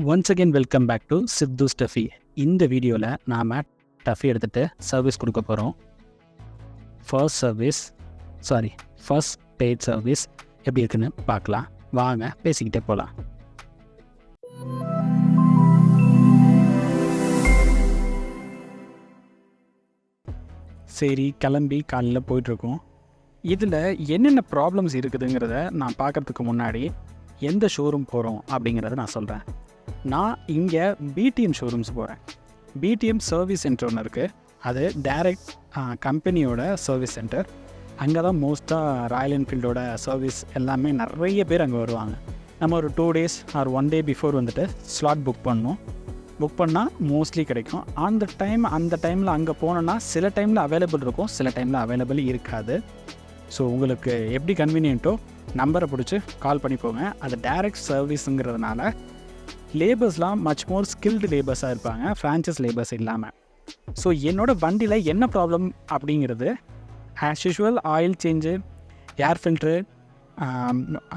Once again welcome back to Sidhu stuffy. இந்த வீடியோவில் நாம் டஃபி எடுத்துகிட்டு சர்வீஸ் கொடுக்க போகிறோம். ஃபர்ஸ்ட் பெய்ட் சர்வீஸ் எப்படி இருக்குன்னு பார்க்கலாம். வாங்க பேசிக்கிட்டே போகலாம். சரி, கிளம்பி காலையில் போயிட்டுருக்கோம். இதில் என்னென்ன ப்ராப்ளம்ஸ் இருக்குதுங்கிறத நான் பார்க்குறதுக்கு முன்னாடி எந்த ஷோரூம் போகிறோம் அப்படிங்கிறத நான் சொல்கிறேன். நான் இங்கே பிடிஎம் ஷோரூம்ஸ் போகிறேன். பிடிஎம் சர்வீஸ் சென்டர் ஒன்று இருக்குது. அது டைரக்ட் கம்பெனியோட சர்வீஸ் சென்டர். அங்கே தான் மோஸ்ட்டாக ராயல் என்ஃபீல்டோட சர்வீஸ் எல்லாமே நிறைய பேர் அங்கே வருவாங்க. நம்ம ஒரு 2 days ஆர் 1 day பிஃபோர் வந்துட்டு ஸ்லாட் புக் பண்ணால் மோஸ்ட்லி கிடைக்கும். அந்த டைமில் அங்கே போனோன்னா சில டைமில் அவைலபிள் இருக்கும், சில டைமில் அவைலபிள் இருக்காது. ஸோ உங்களுக்கு எப்படி கன்வீனியன்ட்டோ நம்பரை பிடிச்சி கால் பண்ணி போங்க. அது டைரக்ட் சர்வீஸுங்கிறதுனால லேபர்ஸ்லாம் மச் மோர் ஸ்கில்டு லேபர்ஸாக இருப்பாங்க, ஃப்ரான்ச்சைஸ் லேபர்ஸ் இல்லாமல். ஸோ என்னோடய வண்டியில் என்ன ப்ராப்ளம் அப்படிங்கிறது ஆஸ் யூஷுவல் ஆயில் சேஞ்சு, ஏர் ஃபில்ட்ரு,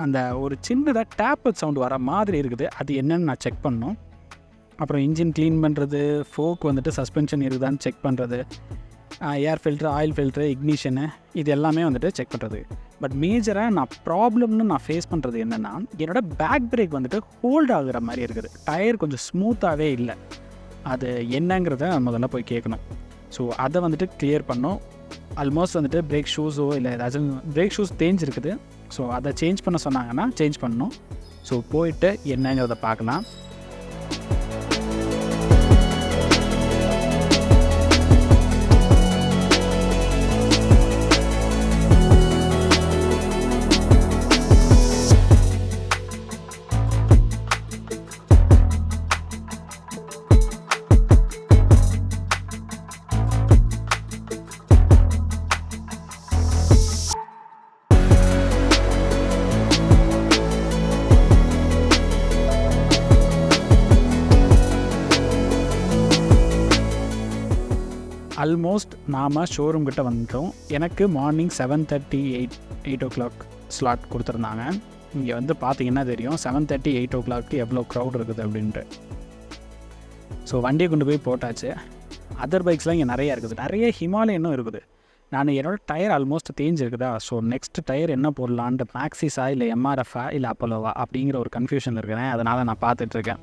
அந்த ஒரு சின்னதாக டேப்பட் சவுண்டு வர மாதிரி இருக்குது. அது என்னென்னு நான் செக் பண்ணணும். அப்புறம் இன்ஜின் க்ளீன் பண்ணுறது, ஃபோக் வந்துட்டு சஸ்பென்ஷன் இருக்குதான்னு செக் பண்ணுறது, ஏர் ஃபில்ட்ரு, ஆயில் ஃபில்ட்ரு, இக்னிஷனு, இது எல்லாமே வந்துட்டு செக் பண்ணுறது. பட் மேஜராக நான் ஃபேஸ் பண்ணுறது என்னென்னா, என்னோடய பேக் பிரேக் வந்துட்டு ஹோல்ட் ஆகுற மாதிரி இருக்குது. டயர் கொஞ்சம் ஸ்மூத்தாகவே இல்லை. அது என்னங்கிறத முதல்ல போய் கேட்கணும். ஸோ அதை வந்துட்டு கிளியர் பண்ணோம். ஆல்மோஸ்ட் வந்துட்டு பிரேக் ஷூஸோ இல்லை ஏதாச்சும் பிரேக் ஷூஸ் தேஞ்சிருக்குது. ஸோ அதை சேஞ்ச் பண்ண சொன்னாங்கன்னா சேஞ்ச் பண்ணணும். ஸோ போயிட்டு என்னங்கிறத பார்க்கலாம். ஆல்மோஸ்ட் நாம் ஷோரூம் கிட்ட வந்துட்டோம். எனக்கு மார்னிங் 7:30 8 o'clock ஸ்லாட் கொடுத்துருந்தாங்க. இங்கே வந்து பார்த்தீங்கன்னா தெரியும் 7:30 8 o'clock எவ்வளோ க்ரௌட் இருக்குது அப்படின்ட்டு. ஸோ வண்டியை கொண்டு போய் போட்டாச்சு. அதர் பைக்ஸ்லாம் இங்கே நிறையா இருக்குது, நிறைய ஹிமாலயனும் இருக்குது. நான் என்னோடய டயர் ஆல்மோஸ்ட் தேஞ்சிருக்குதா. ஸோ நெக்ஸ்ட் டயர் என்ன போடலான்ட்டு மேக்ஸிஸா இல்லை எம்ஆர்எஃபா இல்லை அப்போலோவா அப்படிங்கிற ஒரு கன்ஃபியூஷன் இருக்கிறேன். அதனால் நான் பார்த்துட்ருக்கேன்.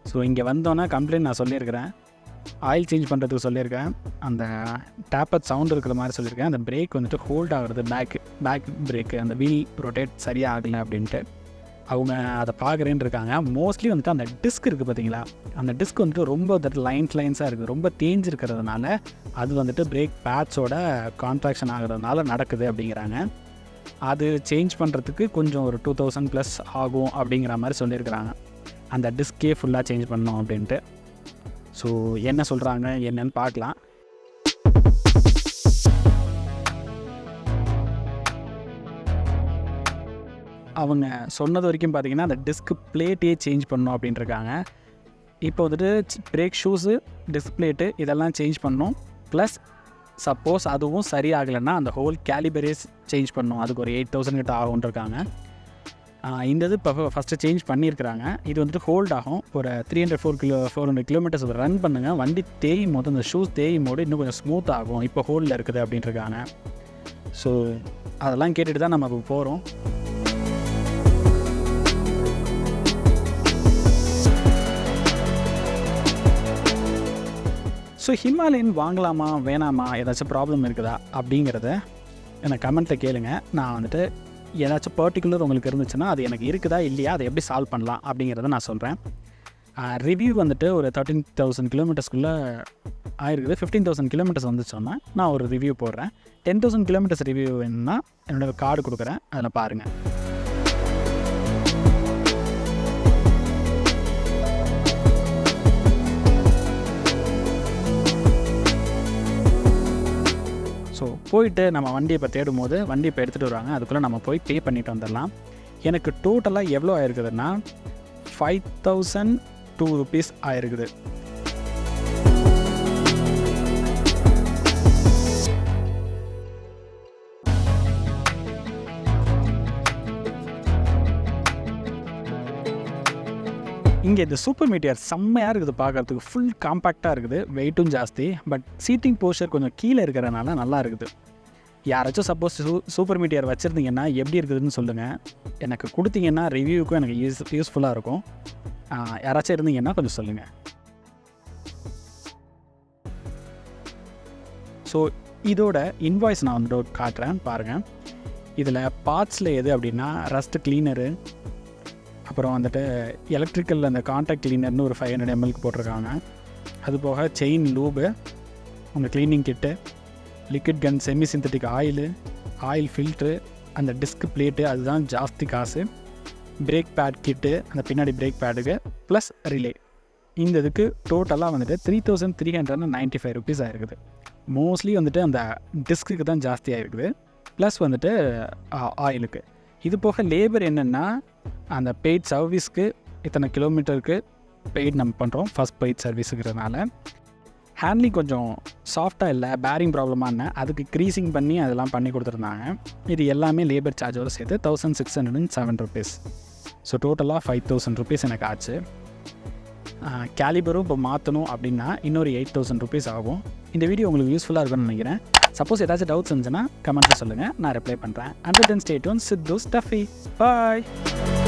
ஸோ இங்கே வந்தோன்னா கம்ப்ளைண்ட் நான் சொல்லியிருக்கிறேன். ஆயில் சேஞ்ச் பண்ணுறதுக்கு சொல்லியிருக்கேன். அந்த டேப்பட் சவுண்ட் இருக்கிற மாதிரி சொல்லியிருக்கேன். அந்த பிரேக் வந்துட்டு ஹோல்ட் ஆகுறது, பேக் பிரேக்கு, அந்த வீல் ரொட்டேட் சரியாக ஆகலை அப்படின்ட்டு அவங்க அதை பார்க்குறேன்னு இருக்காங்க. மோஸ்ட்லி வந்துட்டு அந்த டிஸ்க் இருக்குது பார்த்தீங்களா, அந்த டிஸ்க் வந்துட்டு ரொம்ப லைன்ஸாக இருக்குது, ரொம்ப தேஞ்சிருக்கிறதுனால அது வந்துட்டு பிரேக் பேட்சோட கான்ட்ராக்ஷன் ஆகிறதுனால நடக்குது அப்படிங்கிறாங்க. அது சேஞ்ச் பண்ணுறதுக்கு கொஞ்சம் ஒரு 2000+ ஆகும் அப்படிங்கிற மாதிரி சொல்லியிருக்கிறாங்க. அந்த டிஸ்கே ஃபுல்லாக சேஞ்ச் பண்ணோம் அப்படின்ட்டு. ஸோ என்ன சொல்கிறாங்க என்னன்னு பார்க்கலாம். அவங்க சொன்னது வரைக்கும் பார்த்திங்கன்னா அந்த டிஸ்க் பிளேட்டே சேஞ்ச் பண்ணணும் அப்படின்ட்டுருக்காங்க. இப்போ வந்துட்டு பிரேக் ஷூஸு, டிஸ்க் பிளேட்டு இதெல்லாம் சேஞ்ச் பண்ணணும். ப்ளஸ் சப்போஸ் அதுவும் சரியாகலைன்னா அந்த ஹோல் கேலிபரேஸ் சேஞ்ச் பண்ணணும். அதுக்கு ஒரு 8000 கிட்ட ஆகும்ன்றிருக்காங்க. இந்த இது இப்போ ஃபஸ்ட்டு சேஞ்ச் பண்ணியிருக்கிறாங்க. இது வந்துட்டு ஹோல்ட் ஆகும். ஒரு 400 kilometers ரன் பண்ணுங்கள். வண்டி தேயும் போது, அந்த ஷூஸ் தேயும் போது இன்னும் கொஞ்சம் ஸ்மூத் ஆகும். இப்போ ஹோல்டில் இருக்குது அப்படின்ட்டுருக்காங்க. ஸோ அதெல்லாம் கேட்டுட்டு தான் நம்ம இப்போ போகிறோம். ஸோ ஹிமாலயன் வாங்கலாமா வேணாமா, ஏதாச்சும் ப்ராப்ளம் இருக்குதா அப்படிங்கிறத எனக்கு கமெண்ட்டில் கேளுங்க. நான் வந்துட்டு ஏதாச்சும் பர்டிகுலர் உங்களுக்கு இருந்துச்சுன்னா அது எனக்கு இருக்குதா இல்லையா, அதை எப்படி சால்வ் பண்ணலாம் அப்படிங்கிறத நான் சொல்கிறேன். ரிவ்யூ வந்துட்டு ஒரு 13,000 kilometersக்குள்ளே ஆயிருக்குது. 15,000 kilometers வந்துச்சோன்னா நான் ஒரு ரிவ்யூ போடுறேன். 10,000 kilometers ரிவ்யூ வேணுன்னா என்னோடய கார்டு கொடுக்குறேன், அதில் பாருங்கள். ஸோ போயிட்டு நம்ம வண்டியை இப்போ தேடும் போது வண்டி இப்போ எடுத்துகிட்டு வராங்க. அதுக்குள்ளே நம்ம போய் பே பண்ணிட்டு வந்துடலாம். எனக்கு டோட்டலாக எவ்வளோ ஆயிருக்குதுன்னா 5002 rupees ஆயிருக்குது. இங்கே இந்த சூப்பர் மீட்டியர் செம்மையாக இருக்குது பார்க்குறதுக்கு. ஃபுல் காம்பேக்டாக இருக்குது, வெயிட்டும் ஜாஸ்தி. பட் சீட்டிங் போஸ்டர் கொஞ்சம் கீழே இருக்கிறனால நல்லா இருக்குது. யாராச்சும் சப்போஸ் சூப்பர் மீட்டியர் வச்சுருந்தீங்கன்னா எப்படி இருக்குதுன்னு சொல்லுங்கள். எனக்கு கொடுத்தீங்கன்னா ரிவ்யூவுக்கும் எனக்கு யூஸ்ஃபுல்லாக இருக்கும். யாராச்சும் இருந்தீங்கன்னா கொஞ்சம் சொல்லுங்கள். ஸோ இதோட இன்வாய்ஸ் நான் வந்துட்டு காட்டுறேன் பாருங்கள். இதில் பார்ட்ஸில் எது அப்படின்னா ரஸ்ட் கிளீனரு, அப்புறம் வந்துட்டு எலக்ட்ரிக்கல் அந்த கான்டாக்ட் கிளீனர்னு ஒரு 500 ml போட்டிருக்காங்க. அதுபோக செயின் லூபு, உங்கள் க்ளீனிங் கிட்டு, லிக்விட் கன், செமி சிந்தட்டிக் ஆயில் ஃபில்ட்ரு, அந்த டிஸ்க் பிளேட்டு அதுதான் ஜாஸ்தி காசு, பிரேக் பேட் கிட்டு, அந்த பின்னாடி பிரேக் பேடுக்கு ப்ளஸ் ரிலே. இந்த இதுக்கு டோட்டலாக வந்துட்டு 3395 rupees ஆகிருக்குது. மோஸ்ட்லி வந்துட்டு அந்த டிஸ்க்கு தான் ஜாஸ்தி ஆகிருக்குது, ப்ளஸ் வந்துட்டு ஆயிலுக்கு. இது போக லேபர் என்னென்னா அந்த பெய்ட் சர்வீஸ்க்கு இத்தனை கிலோமீட்டருக்கு பெய்ட் நம்ம பண்ணுறோம், ஃபஸ்ட் பெய்ட் சர்வீஸுங்கிறதுனால. ஹேண்ட்லிங் கொஞ்சம் சாஃப்டாக இல்லை, பேரிங் ப்ராப்ளமாக அதுக்கு க்ரீஸிங் பண்ணி அதெல்லாம் பண்ணி கொடுத்துருந்தாங்க. இது எல்லாமே லேபர் சார்ஜோடு சேர்த்து 1607 rupees. ஸோ டோட்டலாக 5000 rupees எனக்கு ஆச்சு. கேலிபரும் இப்போ மாற்றணும் அப்படின்னா இன்னொரு 8000 rupees ஆகும். இந்த வீடியோ உங்களுக்கு யூஸ்ஃபுல்லாக இருக்கும்னு நினைக்கிறேன். சப்போஸ் ஏதாச்சும் டவுட்ஸ் இருந்துச்சுன்னா கமெண்ட்டில் சொல்லுங்கள், நான் ரிப்ளை பண்ணுறேன். Until then, stay tuned. Sidhu Stuffy. Bye.